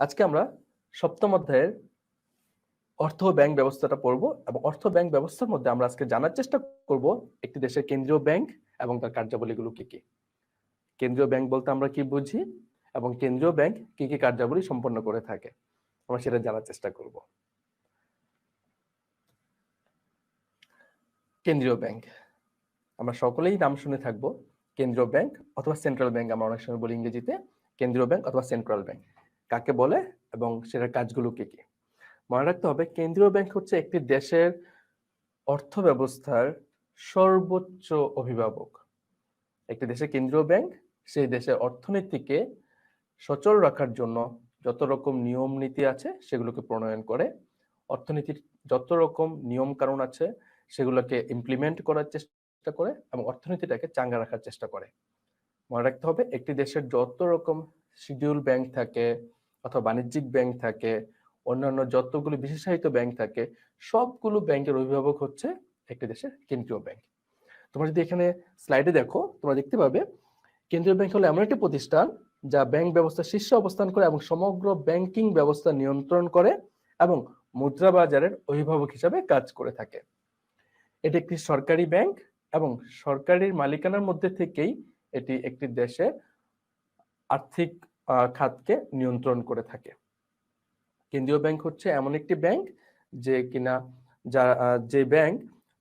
আজকে আমরা সপ্তম অধ্যায়ের অর্থ ও ব্যাংক ব্যবস্থাটা পড়বো এবং অর্থ ব্যাংক ব্যবস্থার মধ্যে আমরা আজকে জানার চেষ্টা করব একটি দেশের কেন্দ্রীয় ব্যাংক এবং তার কার্যাবলীগুলো কি কি। কেন্দ্রীয় ব্যাংক বলতে আমরা কি বুঝি এবং কেন্দ্রীয় ব্যাংক কি কি কার্যাবলী সম্পন্ন করে থাকে আমরা সেটা জানার চেষ্টা করব। কেন্দ্রীয় ব্যাংক আমরা সকলেই নাম শুনে থাকবো, কেন্দ্রীয় ব্যাংক অথবা সেন্ট্রাল ব্যাংক আমরা অনেক সময় বলি ইংরেজিতে। কেন্দ্রীয় ব্যাংক অথবা সেন্ট্রাল ব্যাংক কাকে বলে এবং সেটার কাজগুলো কি কি মনে রাখতে হবে। কেন্দ্রীয় ব্যাংক হচ্ছে একটি দেশের অর্থ ব্যবস্থার সর্বোচ্চ অভিভাবক। একটি দেশের কেন্দ্রীয় ব্যাংক সেই দেশের অর্থনীতিকে সচল রাখার জন্য যত রকম নিয়ম নীতি আছে সেগুলোকে প্রণয়ন করে, অর্থনীতির যত রকম নিয়ম কানুন আছে সেগুলোকে ইমপ্লিমেন্ট করার চেষ্টা করে এবং অর্থনীতিটাকে চাঙ্গা রাখার চেষ্টা করে। মনে রাখতে হবে একটি দেশের যত রকম শিডিউল ব্যাংক থাকে অথবা বাণিজ্যিক ব্যাংক থাকে, অন্যান্য যতগুলো বিশেষায়িত ব্যাংক থাকে, সবগুলো ব্যাংকের অভিভাবক হচ্ছে একটি দেশের কেন্দ্রীয় ব্যাংক। তোমরা যদি এখানে স্লাইডে দেখো তোমরা দেখতে পাবে কেন্দ্রীয় ব্যাংক হলো এমন একটি প্রতিষ্ঠান যা ব্যাংক ব্যবস্থার শীর্ষে অবস্থান করে এবং সমগ্র ব্যাংকিং ব্যবস্থা নিয়ন্ত্রণ করে এবং মুদ্রা বাজারের অভিভাবক হিসাবে কাজ করে থাকে। এটি একটি সরকারি ব্যাংক এবং সরকারের মালিকানার মধ্যে থেকেই এটি একটি দেশের আর্থিক খাতকে নিয়ন্ত্রণ করে থাকে। কেন্দ্রীয় ব্যাংক হচ্ছে এমন একটি ব্যাংক যে কিনা যে ব্যাংক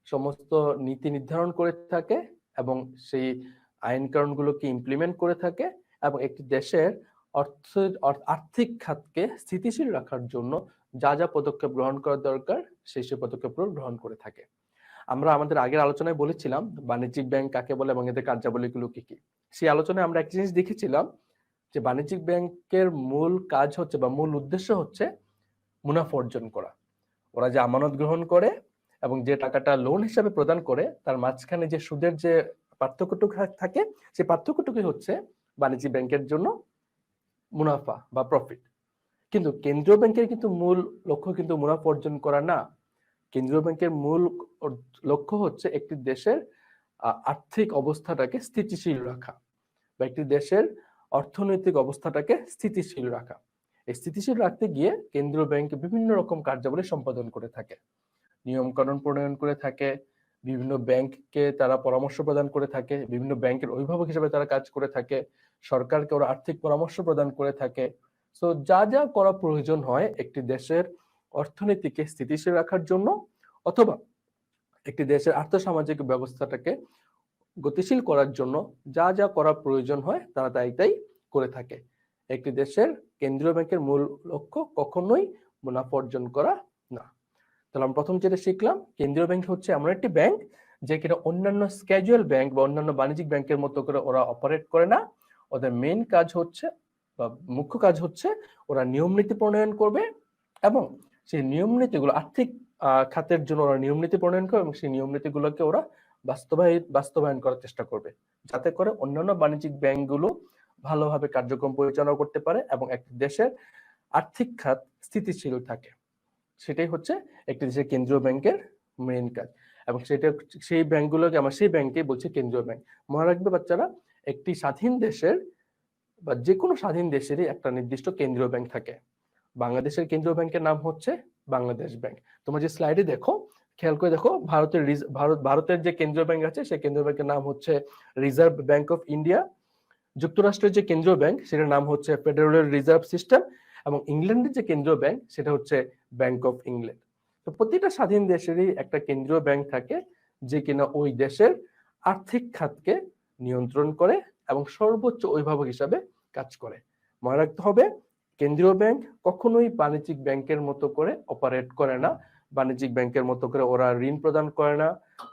সমস্ত নীতি নির্ধারণ করে থাকে এবং সেই আইন কানুনগুলোকে ইমপ্লিমেন্ট করে থাকে এবং একটি দেশের আর্থিক খাতকে স্থিতিশীল রাখার জন্য যা যা পদক্ষেপ গ্রহণ করা দরকার সেই পদক্ষেপগুলো গ্রহণ করে থাকে। আমরা আমাদের আগের আলোচনায় বলেছিলাম বাণিজ্যিক ব্যাংক কাকে বলে এবং এদের কার্যাবলীগুলো কি কি। সেই আলোচনায় আমরা একটা জিনিস দেখেছিলাম যে বাণিজ্যিক ব্যাংকের মূল কাজ হচ্ছে বা মূল উদ্দেশ্য হচ্ছে মুনাফা অর্জন করা। ওরা যে আমানত গ্রহণ করে এবং যে টাকাটা লোন হিসাবে প্রদান করে তার মাঝখানে যে সুদের যে পার্থক্যটুকু থাকে সেই পার্থক্যটুকুই হচ্ছে বাণিজ্যিক ব্যাংকের জন্য মুনাফা বা প্রফিট। কিন্তু কেন্দ্রীয় ব্যাংকের কিন্তু মূল লক্ষ্য কিন্তু মুনাফা অর্জন করা না। কেন্দ্রীয় ব্যাংকের মূল লক্ষ্য হচ্ছে একটি দেশের আর্থিক অবস্থাটাকে স্থিতিশীল রাখা বা একটি দেশের অর্থনৈতিক অবস্থাটাকে স্থিতিশীল রাখা। এই স্থিতিশীল রাখতে গিয়ে কেন্দ্রীয় ব্যাংক বিভিন্ন রকম কার্যাবলী সম্পাদন করে থাকে, নিয়ম কানুন প্রণয়ন করে থাকে, বিভিন্ন ব্যাংককে তারা পরামর্শ প্রদান করে থাকে, বিভিন্ন ব্যাংকের অভিভাবক হিসেবে তারা কাজ করে থাকে, সরকারকে ওরা আর্থিক পরামর্শ প্রদান করে থাকে। সো যা যা করা প্রয়োজন হয় একটি দেশের অর্থনীতিকে স্থিতিশীল রাখার জন্য অথবা একটি দেশের আর্থসামাজিক ব্যবস্থাটাকে গতিশীল করার জন্য যা যা করা প্রয়োজন হয় তারা তাই করে থাকে। একটি দেশের কেন্দ্রীয় ব্যাংকের মূল লক্ষ্য কখনোই মুনাফা অর্জন করা না। তাহলে আমরা প্রথম যেটা শিখলাম, কেন্দ্রীয় ব্যাংক হচ্ছে এমন একটি ব্যাংক যে কিনা অন্যান্য স্ক্যাজুয়াল ব্যাংক বা অন্যান্য বাণিজ্যিক ব্যাংকের মতো করে ওরা অপারেট করে না। ওদের মেইন কাজ হচ্ছে বা মুখ্য কাজ হচ্ছে ওরা নিয়ম নীতি প্রণয়ন করবে এবং সেই নিয়ম নীতিগুলো আর্থিক খাতের জন্য ওরা নিয়ম নীতি প্রণয়ন করে এবং সেই নিয়ম নীতিগুলোকে ওরা বাস্তবায়ন করার চেষ্টা করবে যাতে করে অন্যান্য বাণিজ্যিক ব্যাংকগুলো ভালোভাবে কার্যক্রম পরিচালনা করতে পারে এবং একটি দেশের আর্থিক খাত স্থিতিশীল থাকে। সেটাই হচ্ছে একটি দেশের কেন্দ্রীয় ব্যাংকের মেইন কাজ এবং সেই ব্যাংকগুলোকে আমরা সেই ব্যাংকে বলছি কেন্দ্রীয় ব্যাংক। মনে রাখবে বাচ্চারা, একটি স্বাধীন দেশের বা যে কোনো স্বাধীন দেশেরই একটা নির্দিষ্ট কেন্দ্রীয় ব্যাংক থাকে। বাংলাদেশের কেন্দ্রীয় ব্যাংকের নাম হচ্ছে বাংলাদেশ ব্যাংক। তোমরা যে স্লাইডে দেখো খেয়াল করে দেখো ভারতের যে কেন্দ্রীয় ব্যাংক আছে সেই কেন্দ্রীয় ব্যাংকের নাম হচ্ছে রিজার্ভ ব্যাংক অফ ইন্ডিয়া। যুক্তরাষ্ট্রের যে কেন্দ্রীয় ব্যাংক সেটার নাম হচ্ছে ফেডারেল রিজার্ভ সিস্টেম এবং ইংল্যান্ডের যে কেন্দ্রীয় ব্যাংক সেটা হচ্ছে ব্যাংক অফ ইংল্যান্ড। তো প্রতিটা স্বাধীন দেশেরই একটা কেন্দ্রীয় ব্যাংক থাকে যে কিনা ওই দেশের আর্থিক খাতকে নিয়ন্ত্রণ করে এবং সর্বোচ্চ অভিভাবক হিসাবে কাজ করে। মনে রাখতে হবে কেন্দ্রীয় ব্যাংক কখনোই বাণিজ্যিক ব্যাংকের মতো করে অপারেট করে না। বাণিজ্যিক ব্যাংকের মতো করে ওরা ঋণ প্রদান করে না,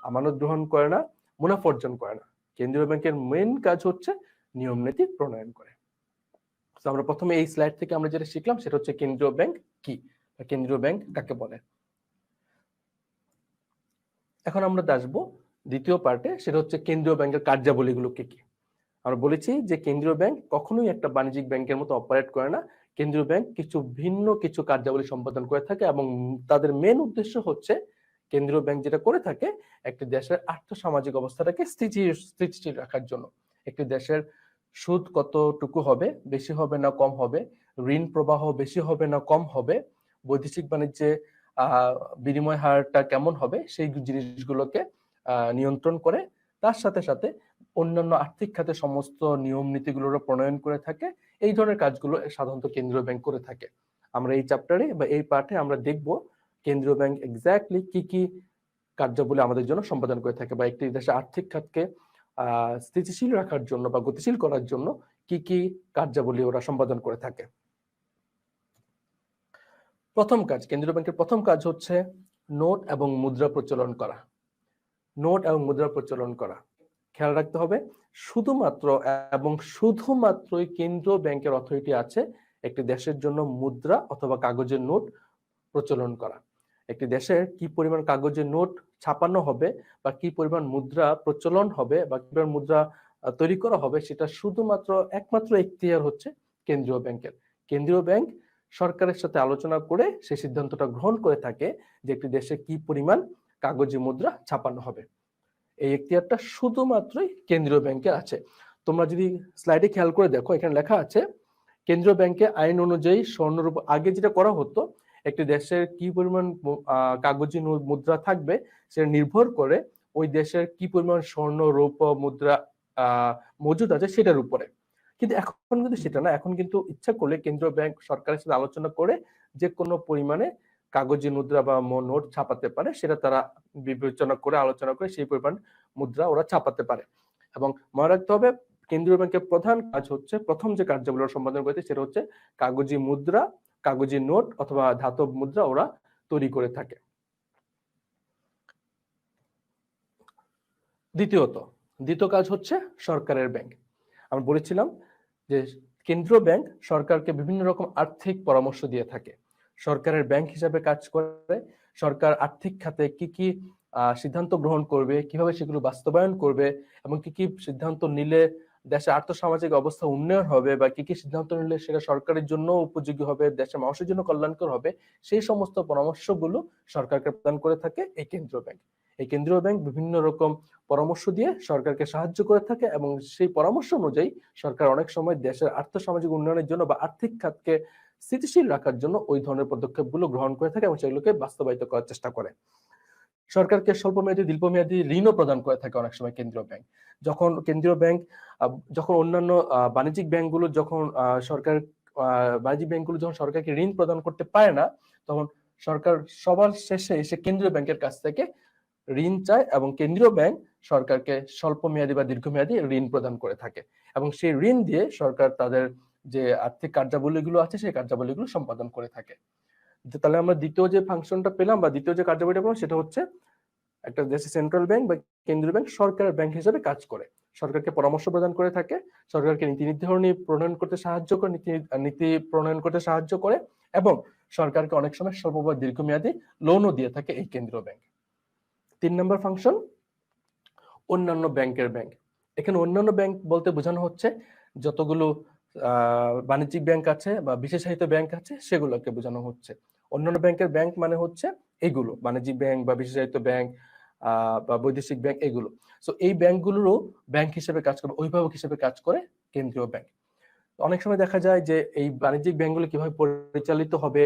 আমানত গ্রহণ করে না, মুনাফা অর্জন করে না। কেন্দ্রীয় ব্যাংকের মেইন কাজ হচ্ছে নিয়ম নীতি প্রণয়ন করে। আমরা প্রথমে এই স্লাইড থেকে আমরা যেটা শিখলাম সেটা হচ্ছে কেন্দ্রীয় ব্যাংক কি, কেন্দ্রীয় ব্যাংক কাকে বলে। এখন আমরা আসবো দ্বিতীয় পার্টে, সেটা হচ্ছে কেন্দ্রীয় ব্যাংকের কার্যাবলীগুলো কি কি। আমরা বলেছি যে কেন্দ্রীয় ব্যাংক কখনোই একটা বাণিজ্যিক ব্যাংকের মতো অপারেট করে না। কেন্দ্রীয় ব্যাংক ভিন্ন কিছু কার্যাবলী সম্পাদন করে থাকে এবং তাদের মেন উদ্দেশ্য হচ্ছে কেন্দ্রীয় ব্যাংক যেটা করে থাকে একটি দেশের আর্থসামাজিক অবস্থাটাকে স্থিতিশীল রাখার জন্য, একটি দেশের সুদ কতটুকু হবে, বেশি হবে না কম হবে, ঋণ প্রবাহ বেশি হবে না কম হবে, বৈদেশিক বাণিজ্যে বিনিময় হারটা কেমন হবে, সেই জিনিসগুলোকে নিয়ন্ত্রণ করে। তার সাথে সাথে অন্যান্য আর্থিক খাতে সমস্ত নিয়ম নীতিগুলোর প্রণয়ন করে থাকে। এই ধরনের কাজগুলো সাধারণত কেন্দ্রীয় ব্যাংক করে থাকে। আমরা এই চ্যাপ্টারে বা এই পাঠে আমরা দেখব কেন্দ্রীয় ব্যাংক এক্স্যাক্টলি কি কি কার্যাবলী আমাদের জন্য সম্পাদন করে থাকে, বা একটি দেশের আর্থিক খাতকে স্থিতিশীল রাখার জন্য বা গতিশীল করার জন্য কি কি কার্যাবলী ওরা সম্পাদন করে থাকে। প্রথম কাজ, কেন্দ্রীয় ব্যাংকের প্রথম কাজ হচ্ছে নোট এবং মুদ্রা প্রচলন করা। নোট এবং মুদ্রা প্রচলন করা, খেয়াল রাখতে হবে, শুধুমাত্র এবং শুধুমাত্রই কেন্দ্রীয় ব্যাংকের অথরিটি আছে একটি দেশের জন্য মুদ্রা অথবা কাগজের নোট প্রচলন করা। একটি দেশের কি পরিমাণ কাগজের নোট ছাপানো হবে বা কি পরিমাণ মুদ্রা প্রচলন হবে বা কি পরিমাণ মুদ্রা তৈরি করা হবে, সেটা শুধুমাত্র একমাত্র এখতিয়ার হচ্ছে কেন্দ্রীয় ব্যাংকের। কেন্দ্রীয় ব্যাংক সরকারের সাথে আলোচনা করে সেই সিদ্ধান্তটা গ্রহণ করে থাকে যে একটি দেশে কি পরিমাণ কাগজে মুদ্রা ছাপানো হবে। এই এখতিয়ারটা শুধুমাত্রই কেন্দ্রীয় ব্যাংকে আছে। তোমরা যদি স্লাইডে খেয়াল করে দেখো, এখানে লেখা আছে কেন্দ্রীয় ব্যাংকে আইন অনুযায়ী স্বর্ণরূপ, আগে যেটা করা হতো একটি দেশের কি পরিমাণ কাগজি মুদ্রা থাকবে সেটা নির্ভর করে ওই দেশের কি পরিমাণ স্বর্ণ রৌপ্য মুদ্রা মজুদ আছে সেটার উপরে। কিন্তু এখন কিন্তু সেটা না, এখন কিন্তু ইচ্ছা করলে কেন্দ্রীয় ব্যাংক সরকারের সাথে আলোচনা করে যে কোনো পরিমাণে কাগজি মুদ্রা বা নোট ছাপাতে পারে, সেটা তারা বিবেচনা করে আলোচনা করে সেই পরিমাণ মুদ্রা ওরা ছাপাতে পারে। এবং মনে রাখতে হবে কেন্দ্রীয় ব্যাংকের প্রধান কাজ হচ্ছে, প্রথম যে কার্যাবলী সম্পাদন করতে সেটা হচ্ছে কাগজি মুদ্রা, কাগজি নোট অথবা ধাতব মুদ্রা ওরা তৈরি করে থাকে। দ্বিতীয় কাজ হচ্ছে সরকারের ব্যাংক। আমরা বলেছিলাম যে কেন্দ্রীয় ব্যাংক সরকারকে বিভিন্ন রকম আর্থিক পরামর্শ দিয়ে থাকে, সরকারের ব্যাংক হিসাবে কাজ করে। সরকার আর্থিক খাতে কি কি সিদ্ধান্ত গ্রহণ করবে, কিভাবে সেগুলো বাস্তবায়ন করবে এবং কি কি সিদ্ধান্ত নিলে দেশের আর্থসামাজিক অবস্থা উন্নয়ন হবে বা কি কি সিদ্ধান্ত নিলে সেটা সরকারের জন্য উপযোগী হবে, দেশের মানুষের জন্য কল্যাণকর হবে, সেই সমস্ত পরামর্শগুলো সরকারকে প্রদান করে থাকে এই কেন্দ্রীয় ব্যাংক। এই কেন্দ্রীয় ব্যাংক বিভিন্ন রকম পরামর্শ দিয়ে সরকারকে সাহায্য করে থাকে এবং সেই পরামর্শ অনুযায়ী সরকার অনেক সময় দেশের আর্থসামাজিক উন্নয়নের জন্য বা আর্থিক খাতকে স্থিতিশীল রাখার জন্য ওই ধরনের পদক্ষেপগুলো গ্রহণ করে থাকে এবং সেগুলোকে বাস্তবায়িত করার চেষ্টা করে। সরকারকে স্বল্পমেয়াদী দীর্ঘমেয়াদী ঋণও প্রদান করে থাকে অনেক সময় কেন্দ্রীয় ব্যাংক। যখন কেন্দ্রীয় ব্যাংক যখন অন্যান্য বাণিজ্যিক ব্যাংকগুলো যখন বাণিজ্যিক ব্যাংকগুলো যখন সরকারকে ঋণ প্রদান করতে পারে না, তখন সরকার সবার শেষে এসে কেন্দ্রীয় ব্যাংকের কাছ থেকে ঋণ চায় এবং কেন্দ্রীয় ব্যাংক সরকারকে স্বল্প মেয়াদী বা দীর্ঘমেয়াদী ঋণ প্রদান করে থাকে এবং সেই ঋণ দিয়ে সরকার তাদের যে আর্থিক কার্যাবলীগুলো আছে সেই কার্যাবলীগুলো সম্পাদন করে থাকে। তাহলে আমরা দ্বিতীয় যে ফাংশনটা পেলাম বা দ্বিতীয় যে কার্যাবলীটা পেলাম সেটা হচ্ছে একটা দেশের সেন্ট্রাল ব্যাংক বা কেন্দ্রীয় ব্যাংক সরকারের ব্যাংক হিসেবে কাজ করে, সরকারকে পরামর্শ প্রদান করে থাকে, সরকারকে নীতি নির্ধারণী প্রণয়ন করতে সাহায্য করে, নীতি প্রণয়ন করতে সাহায্য করে এবং সরকারকে অনেক সময় স্বল্প বা দীর্ঘমেয়াদী লোনও দিয়ে থাকে এই কেন্দ্রীয় ব্যাংক। 3 নম্বর ফাংশন অন্যান্য ব্যাংকের ব্যাংক। এখানে অন্যান্য ব্যাংক বলতে বোঝানো হচ্ছে যতগুলো বাণিজ্যিক ব্যাংক আছে বা বিশেষায়িত ব্যাংক আছে সেগুলোকে বোঝানো হচ্ছে। অন্যান্য ব্যাংকের ব্যাংক মানে হচ্ছে এগুলো, বাণিজ্যিক ব্যাংক বা বিশেষায়িত ব্যাংক বা বৈদেশিক ব্যাংক এগুলো। সো এই ব্যাংকগুলোরও ব্যাংক হিসেবে কাজ করে, অভিভাবক হিসেবে কাজ করে কেন্দ্রীয় ব্যাংক। অনেক সময় দেখা যায় যে এই বাণিজ্যিক ব্যাংকগুলো কিভাবে পরিচালিত হবে,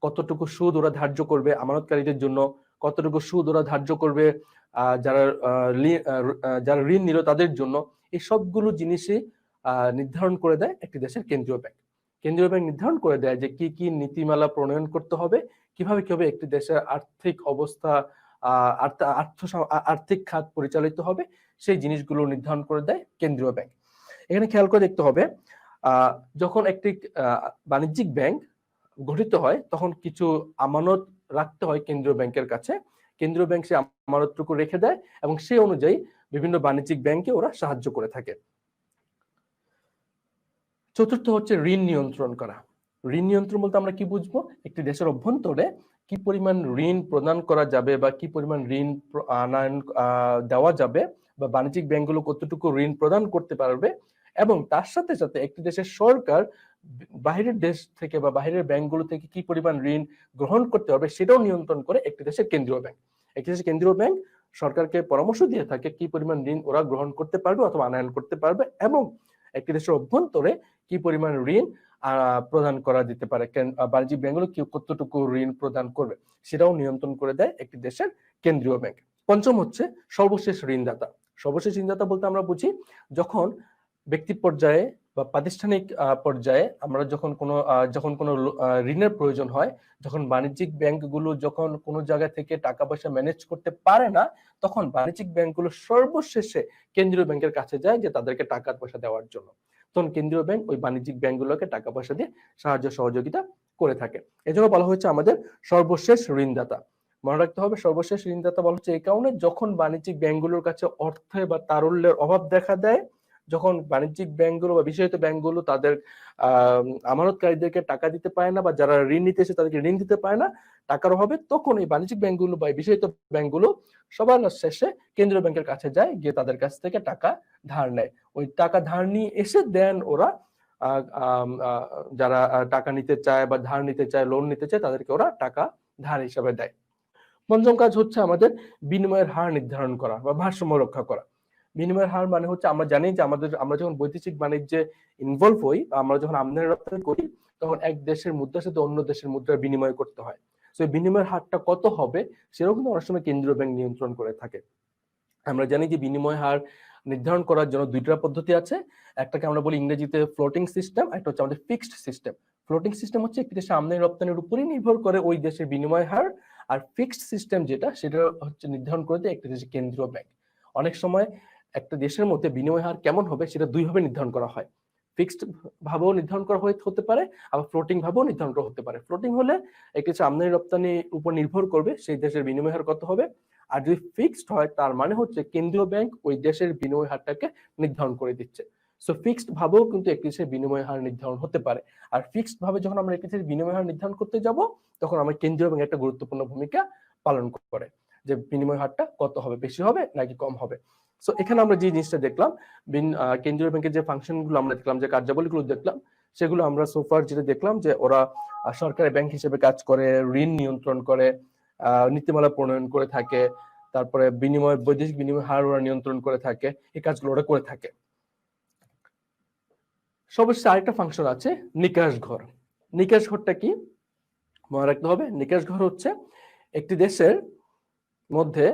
কতটুকু সুদ ওরা ধার্য করবে আমানতকারীদের জন্য, কতটুকু সুদ ওরা ধার্য করবে যারা যারা ঋণ নিল তাদের জন্য, এই সবগুলো জিনিসই নির্ধারণ করে দেয় একটি দেশের কেন্দ্রীয় ব্যাংক। কেন্দ্রীয় ব্যাংক নির্ধারণ করে দেয় যে কি কি নীতিমালা প্রণয়ন করতে হবে, কিভাবে কিভাবে একটি দেশের আর্থিক অবস্থা আর্থিক খাত পরিচালিত হবে, সেই জিনিসগুলো নির্ধারণ করে দেয় কেন্দ্রীয় ব্যাংক। এখানে খেয়াল করে দেখতে হবে যখন একটি বাণিজ্যিক ব্যাংক গঠিত হয় তখন কিছু আমানত রাখতে হয় কেন্দ্রীয় ব্যাংকের কাছে। কেন্দ্রীয় ব্যাংক সেই আমানতটুকু রেখে দেয় এবং সেই অনুযায়ী বিভিন্ন বাণিজ্যিক ব্যাংকে ওরা সাহায্য করে থাকে। চতুর্থ হচ্ছে ঋণ নিয়ন্ত্রণ করা। ঋণ নিয়ন্ত্রণ বলতে আমরা কি বুঝবো, একটি দেশের অভ্যন্তরে কি পরিমাণ ঋণ প্রদান করা যাবে বা কি পরিমাণ ঋণ দেওয়া যাবে বা বাণিজ্যিক ব্যাংকগুলো কতটুকু ঋণ প্রদান করতে পারবে, এবং তার সাথে সাথে একটি দেশের সরকার বাহিরের দেশ থেকে বা বাহিরের ব্যাংকগুলো থেকে কি পরিমাণ ঋণ গ্রহণ করতে হবে সেটাও নিয়ন্ত্রণ করে একটি দেশের কেন্দ্রীয় ব্যাংক। একটি দেশের কেন্দ্রীয় ব্যাংক সরকারকে পরামর্শ দিয়ে থাকে কি পরিমাণ ঋণ ওরা গ্রহণ করতে পারবে অথবা আনয়ন করতে পারবে এবং একটি দেশের অভ্যন্তরে কি পরিমাণ ঋণ প্রদান করা যেতে পারে, বাণিজ্যিক ব্যাংকগুলো কতটুকু ঋণ প্রদান করবে সেটাও নিয়ন্ত্রণ করে দেয় একটি দেশের কেন্দ্রীয় ব্যাংক। পঞ্চম হচ্ছে সর্বশেষ ঋণদাতা। সর্বশেষ ঋণদাতা বলতে আমরা বুঝি যখন ব্যক্তি পর্যায়ে বা প্রাতিষ্ঠানিক পর্যায়ে আমরা যখন কোনো ঋণের প্রয়োজন হয়, যখন বাণিজ্যিক ব্যাংকগুলো যখন কোনো জায়গা থেকে টাকা পয়সা ম্যানেজ করতে পারে না, তখন বাণিজ্যিক ব্যাংকগুলো সর্বশেষে কেন্দ্রীয় ব্যাংকের কাছে যায় যে তাদেরকে টাকা পয়সা দেওয়ার জন্য। তখন কেন্দ্রীয় ব্যাংক ওই বাণিজ্যিক ব্যাংকগুলোকে টাকা পয়সা দিয়ে সাহায্য সহযোগিতা করে থাকে। এজন্য বলা হয়েছে আমাদের সর্বশেষ ঋণদাতা। মনে রাখতে হবে সর্বশেষ ঋণদাতা বলা হচ্ছে এই কারণে যখন বাণিজ্যিক ব্যাংকগুলোর কাছে অর্থে বা তারল্যের অভাব দেখা দেয়, যখন বাণিজ্যিক ব্যাংকগুলো বা বিশেষত ব্যাংকগুলো তাদের আমানতকারীদেরকে টাকা দিতে পারে না বা যারা ঋণ নিতে এসে তাদেরকে ঋণ দিতে পারে না টাকার অভাবে, তখন এই বাণিজ্যিক ব্যাংকগুলো বা বিশেষত ব্যাংকগুলো সবার শেষে কেন্দ্রীয় ব্যাংকের কাছে যায়, গিয়ে তাদের কাছ থেকে টাকা ধার নেয়। ওই টাকা ধার নিয়ে এসে দেন ওরা যারা টাকা নিতে চায় বা ধার নিতে চায়, লোন নিতে চায়, তাদেরকে ওরা টাকা ধার হিসাবে দেয়। পঞ্চম কাজ হচ্ছে আমাদের বিনিময়ের হার নির্ধারণ করা বা ভারসাম্য রক্ষা করা। বিনিময়ের হার মানে হচ্ছে আমরা জানি যে আমরা যখন বৈদেশিক বাণিজ্যে ইনভলভ হই, আমরা যখন আমদানি রপ্তানি করি, তখন এক দেশের মুদ্রার সাথে অন্য দেশের মুদ্রার বিনিময় করতে হয়। তো এই বিনিময়ের হারটা কত হবে সেটাও কিন্তু অনেক সময় কেন্দ্রীয় ব্যাংক নিয়ন্ত্রণ করে থাকে। আমরা জানি যে বিনিময় হার নির্ধারণ করার জন্য দুইটা পদ্ধতি আছে। একটাকে আমরা বলি ইংরেজিতে ফ্লোটিং সিস্টেম, একটা হচ্ছে আমাদের ফিক্সড সিস্টেম। ফ্লোটিং সিস্টেম হচ্ছে একটি দেশের আমদানি রপ্তানির উপরই নির্ভর করে ওই দেশের বিনিময় হার, আর ফিক্সড সিস্টেম যেটা সেটা হচ্ছে নির্ধারণ করে দেয় একটি দেশের কেন্দ্রীয় ব্যাংক। অনেক সময় একটা দেশের মধ্যে বিনিময় হার কেমন হবে সেটা দুইভাবে নির্ধারণ করা হয়। ফিক্সড ভাবেও নির্ধারণ করা হতে পারে, আবার ফ্লোটিং ভাবেও নির্ধারণ করা হতে পারে। ফ্লোটিং হলে একটি দেশের আমদানি রপ্তানির উপর নির্ভর করবে সেই দেশের বিনিময় হার কত হবে, আর যদি ফিক্সড হয় তার মানে হচ্ছে কেন্দ্রীয় ব্যাংক ওই দেশের বিনিময় হারটাকে নির্ধারণ করে দিচ্ছে। সো ফিক্সড ভাবেও কিন্তু একটি দেশের বিনিময় হার নির্ধারণ হতে পারে। আর ফিক্সড ভাবে যখন আমরা একটি দেশের বিনিময় হার নির্ধারণ করতে যাব, তখন আমার কেন্দ্রীয় ব্যাংক একটা গুরুত্বপূর্ণ ভূমিকা পালন করে যে বিনিময় হারটা কত হবে, বেশি হবে নাকি কম হবে। সো এখানে আমরা যে জিনিসটা দেখলাম, কেন্দ্রীয় ব্যাংকের যে ফাংশনগুলো আমরা দেখলাম, যে কার্যাবলীগুলো দেখলাম, সেগুলো আমরা সোফার যেটা দেখলাম যে ওরা সরকারি ব্যাংক হিসেবে কাজ করে, ঋণ নিয়ন্ত্রণ করে, নীতিমালা প্রণয়ন করে থাকে, তারপরে বৈদেশিক বিনিময় হার ওরা নিয়ন্ত্রণ করে থাকে, এই কাজগুলো ওরা করে থাকে। সর্বশেষ আরেকটা ফাংশন আছে নিকাশ ঘর। নিকাশ ঘরটা কি মনে রাখতে হবে। নিকাশ ঘর হচ্ছে একটি দেশের মধ্যে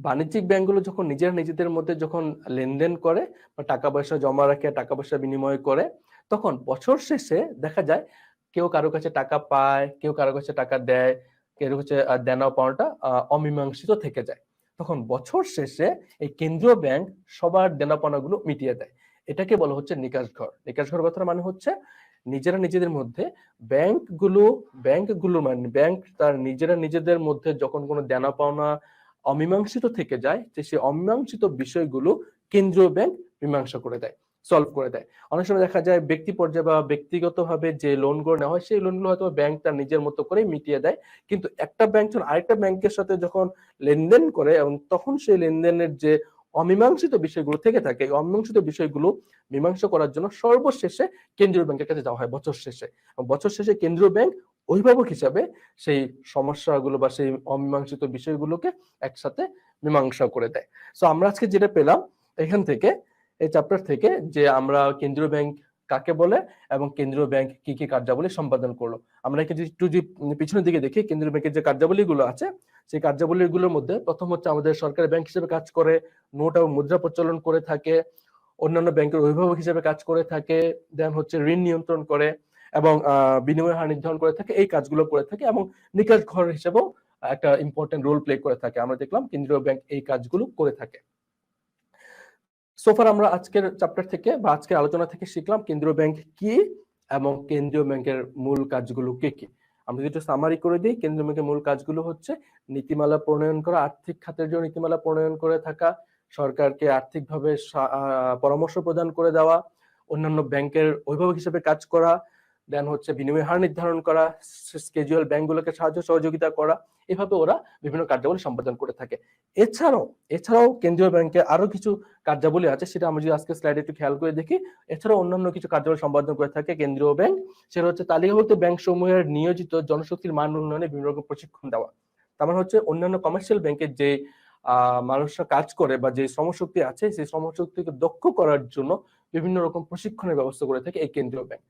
বাণিজ্যিক ব্যাংকগুলো যখন নিজেদের মধ্যে যখন লেনদেন করে বা টাকা পয়সা জমা রাখে, টাকা পয়সা বিনিময় করে, তখন বছর শেষে দেখা যায় কেউ কারো কাছে টাকা পায়, কেউ কারো কাছে টাকা দেয়, কেউ কাছে দেনা পাওনাটা অমীমাংসিত থেকে যায়। তখন বছর শেষে এই কেন্দ্রীয় ব্যাংক সবার দেনা পাওনাগুলো মিটিয়ে দেয়। এটাকে বলা হচ্ছে নিকাশ ঘর। নিকাশ ঘর কথার মানে হচ্ছে নিজেদের মধ্যে ব্যাংকগুলো মানে ব্যাংক তার নিজেদের মধ্যে যখন কোনো দেনা পাওনা অমীমাংসিত থেকে যায়, যে সেই অমীমাংসিত বিষয়গুলো কেন্দ্রীয় ব্যাংক মীমাংসা করে দেয়, সলভ করে দেয়। অনেক সময় দেখা যায় ব্যক্তি পর্যায়ে বা ব্যক্তিগতভাবে যে লোনগুলো নেওয়া হয় সেই লোনগুলো হয়তো ব্যাংক তার নিজের মতো করে মিটিয়ে দেয়, কিন্তু একটা ব্যাংক যখন আরেকটা ব্যাংকের সাথে যখন লেনদেন করে এবং তখন সেই লেনদেনের যে অমীমাংসিত বিষয়গুলো থেকে থাকে, এই অমীমাংসিত বিষয়গুলো মীমাংসা করার জন্য সর্বশেষে কেন্দ্রীয় ব্যাংকের কাছে যাওয়া হয় বছর শেষে। বছর শেষে কেন্দ্রীয় ব্যাংক অভিভাবক হিসাবে সেই সমস্যাগুলো বা সেই অমীমাংসিত বিষয়গুলোকে একসাথে মীমাংসা করে দেয়। সো আমরা আজকে যেটা পেলাম এখান থেকে, এই চ্যাপ্টার থেকে, যে আমরা কেন্দ্রীয় ব্যাংক কাকে বলে এবং কেন্দ্রীয় ব্যাংক কি কি কার্যাবলী সম্পাদন করলো। আমরা একটু যদি পিছনের দিকে দেখি, কেন্দ্রীয় ব্যাংকের যে কার্যাবলীগুলো আছে সেই কার্যাবলীগুলোর মধ্যে প্রথম হচ্ছে আমাদের সরকারি ব্যাংক হিসেবে কাজ করে, নোট এবং মুদ্রা প্রচলন করে থাকে, অন্যান্য ব্যাংকের অভিভাবক হিসেবে কাজ করে থাকে, দেন হচ্ছে ঋণ নিয়ন্ত্রণ করে এবং বিনিময় হার নির্ধারণ করে থাকে, এই কাজগুলো করে থাকে এবং নিকাশ ঘর হিসেবেও একটা ইম্পর্টেন্ট রোল প্লে করে থাকে। আমরা দেখলাম কেন্দ্রীয় ব্যাংক এই কাজগুলো করে থাকে। সোফার আমরা আজকের চ্যাপ্টার থেকে বা আজকের আলোচনা থেকে শিখলাম কেন্দ্রীয় ব্যাংক কি এবং কেন্দ্রীয় ব্যাংকের মূল কাজগুলো কি কি। আমরা যদি সামারি করে দিই, কেন্দ্রীয় ব্যাংকের মূল কাজগুলো হচ্ছে নীতিমালা প্রণয়ন করা, আর্থিক খাতের জন্য নীতিমালা প্রণয়ন করে থাকা, সরকারকে আর্থিকভাবে পরামর্শ প্রদান করে দেওয়া, অন্যান্য ব্যাংকের অভিভাবক হিসেবে কাজ করা, দেন হচ্ছে বিনিময় হার নির্ধারণ করা, স্কেজুয়াল ব্যাংকগুলোকে সাহায্য সহযোগিতা করা, এভাবে ওরা বিভিন্ন কার্যাবলী সম্পাদন করে থাকে। এছাড়াও কেন্দ্রীয় ব্যাংকে আরো কিছু কার্যাবলী আছে, সেটা আমরা যদি আজকে স্লাইডে একটু খেয়াল করে দেখি। এছাড়াও অন্যান্য কিছু কার্যাবলী সম্পাদন করে থাকে কেন্দ্রীয় ব্যাংক, সেটা হচ্ছে তালিকাভুক্ত ব্যাংক সমূহের নিয়োজিত জনশক্তির মান উন্নয়নে বিভিন্ন রকম প্রশিক্ষণ দেওয়া। তার মানে হচ্ছে অন্যান্য কমার্শিয়াল ব্যাংকের যে মানুষরা কাজ করে বা যে শ্রমশক্তি আছে সেই শ্রমশক্তিকে দক্ষ করার জন্য বিভিন্ন রকম প্রশিক্ষণের ব্যবস্থা করে থাকে এই কেন্দ্রীয় ব্যাংক।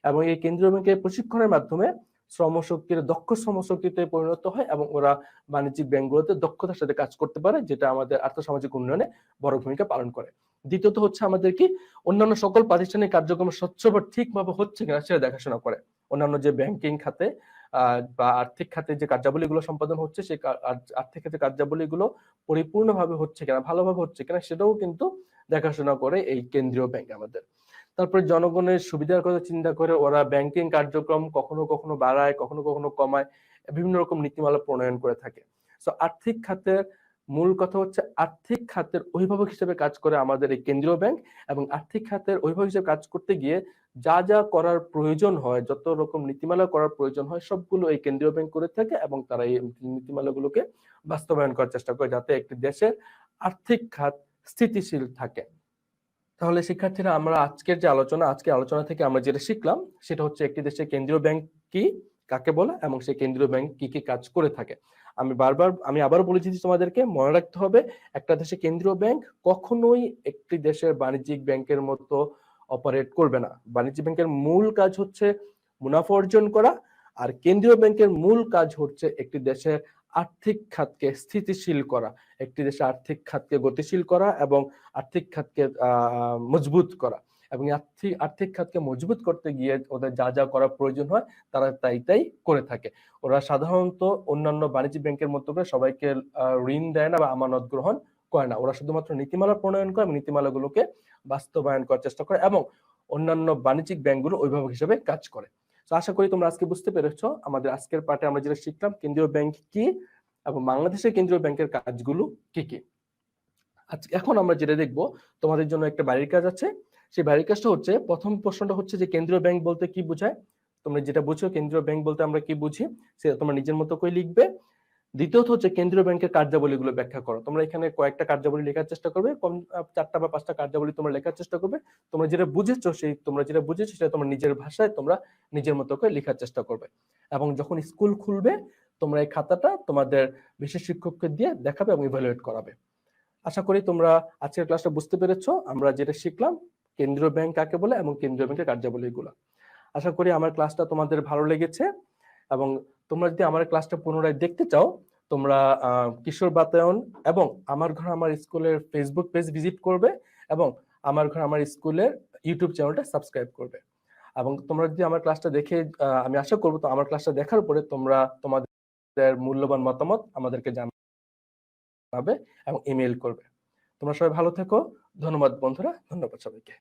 এবং এই কেন্দ্রীয় ব্যাংকের প্রশিক্ষণের মাধ্যমে শ্রমশক্তির দক্ষ শ্রমশক্তিতে পরিণত হয় এবং ওরা বাণিজ্যিক ব্যাংকগুলোতে দক্ষতার সাথে কাজ করতে পারে, যেটা আমাদের আর্থসামাজিক উন্নয়নে বড় ভূমিকা পালন করে। দ্বিতীয়ত হচ্ছে আমাদের কি অন্যান্য সকল প্রাতিষ্ঠানিক কার্যক্রম স্বচ্ছভাবে ঠিকভাবে হচ্ছে কিনা সেটা দেখাশোনা করে। অন্যান্য যে ব্যাংকিং খাতে বা আর্থিক খাতে যে কার্যাবলীগুলো সম্পাদন হচ্ছে সেই আর্থিক খাতে কার্যাবলীগুলো পরিপূর্ণভাবে হচ্ছে কিনা, ভালোভাবে হচ্ছে কিনা সেটাও কিন্তু দেখাশোনা করে এই কেন্দ্রীয় ব্যাংক আমাদের। তারপরে জনগণের সুবিধার কথা চিন্তা করে ওরা ব্যাংকিং কার্যক্রম কখনো কখনো বাড়ায়, কখনো কখনো কমায়, বিভিন্ন রকম নীতিমালা প্রণয়ন করে থাকে। সো আর্থিক খাতের মূল কথা হচ্ছে আর্থিক খাতের অভিভাবক হিসেবে কাজ করে আমাদের এই কেন্দ্রীয় ব্যাংক, এবং আর্থিক খাতের অভিভাবক হিসেবে কাজ করতে গিয়ে যা যা করার প্রয়োজন হয়, যত রকম নীতিমালা করার প্রয়োজন হয় সবগুলো এই কেন্দ্রীয় ব্যাংক করে থাকে, এবং তারা এই নীতিমালাগুলোকে বাস্তবায়ন করার চেষ্টা করে যাতে একটি দেশের আর্থিক খাত স্থিতিশীল থাকে। তাহলে শিক্ষার্থীরা আমরা আজকের আলোচনা থেকে আমরা যেটা শিখলাম সেটা হচ্ছে একটি দেশের কেন্দ্রীয় ব্যাংক কি, কাকে বলে, এবং সেই কেন্দ্রীয় ব্যাংক কি কি কাজ করে থাকে। আমি আবারও বলে দিচ্ছি, তোমাদেরকে মনে রাখতে হবে একটা দেশের কেন্দ্রীয় ব্যাংক কখনোই একটি দেশের বাণিজ্যিক ব্যাংকের মতো অপারেট করবে না। বাণিজ্যিক ব্যাংকের মূল কাজ হচ্ছে মুনাফা অর্জন করা, আর কেন্দ্রীয় ব্যাংকের মূল কাজ হচ্ছে একটি দেশের আর্থিক খাতকে স্থিতিশীল করা, একটি দেশের আর্থিক খাতকে গতিশীল করা এবং আর্থিক খাতকে মজবুত করা। এবং আর্থিক খাতকে মজবুত করতে গিয়ে ওদের যা যা করা প্রয়োজন হয় তারা তাই করে থাকে। ওরা সাধারণত অন্যান্য বাণিজ্যিক ব্যাংকের মতো করে সবাইকে ঋণ দেয় না বা আমানত গ্রহণ করে না। ওরা শুধুমাত্র নীতিমালা প্রণয়ন করে এবং নীতিমালাগুলোকে বাস্তবায়ন করার চেষ্টা করে, এবং অন্যান্য বাণিজ্যিক ব্যাংকগুলো অভিভাবক হিসেবে কাজ করে। তো আশা করি তোমরা আজকে বুঝতে পেরেছো আমাদের আজকের পাঠে আমরা যেটা শিখলাম কেন্দ্রীয় ব্যাংক কি এবং বাংলাদেশের কেন্দ্রীয় ব্যাংকের কাজগুলো কি কি। এখন আমরা যেটা দেখবো, তোমাদের জন্য একটা বাড়ির কাজ আছে। সেই বাড়ির কাজটা হচ্ছে, প্রথম প্রশ্নটা হচ্ছে যে কেন্দ্রীয় ব্যাংক বলতে কি বোঝায়। তোমরা যেটা বুঝছো কেন্দ্রীয় ব্যাংক বলতে আমরা কি বুঝি সেটা তোমরা নিজের মতো করে লিখবে। দ্বিতীয়ত হচ্ছে কেন্দ্রীয় ব্যাংকের কার্যাবলীগুলো ব্যাখ্যা করো। তোমরা এখানে কয়েকটা কার্যাবলী লেখার চেষ্টা করবে, 4টা বা 5টা কার্যাবলী তোমরা লেখার চেষ্টা করবে। তোমরা যেটা বুঝেছো সেটা তোমরা নিজের ভাষায় তোমরা নিজের মতো করে লেখার চেষ্টা করবে। এবং যখন স্কুল খুলবে তোমরা এই খাতাটা তোমাদের বিশেষ শিক্ষককে দিয়ে দেখাবে এবং ইভালুয়েট করাবে। আশা করি তোমরা আজকের ক্লাসটা বুঝতে পেরেছো আমরা যেটা শিখলাম কেন্দ্রীয় ব্যাংক কাকে বলে এবং কেন্দ্রীয় ব্যাংকের কার্যাবলীগুলো। আশা করি আমার ক্লাসটা তোমাদের ভালো লেগেছে, এবং তোমরা যদি আমার ক্লাসটা পুনরায় দেখতে চাও তোমরা কিশোর বাতায়ন এবং আমার ঘর আমার স্কুলের ফেসবুক পেজ ভিজিট করবে, এবং আমার ঘর আমার স্কুলের ইউটিউব চ্যানেলটা সাবস্ক্রাইব করবে। এবং তোমরা যদি আমার ক্লাসটা দেখে, আমি আশা করবো তো আমার ক্লাসটা দেখার পরে তোমরা তোমাদের মূল্যবান মতামত আমাদেরকে জানাবে এবং ইমেইল করবে। তোমরা সবাই ভালো থেকো। ধন্যবাদ বন্ধুরা, ধন্যবাদ সবাইকে।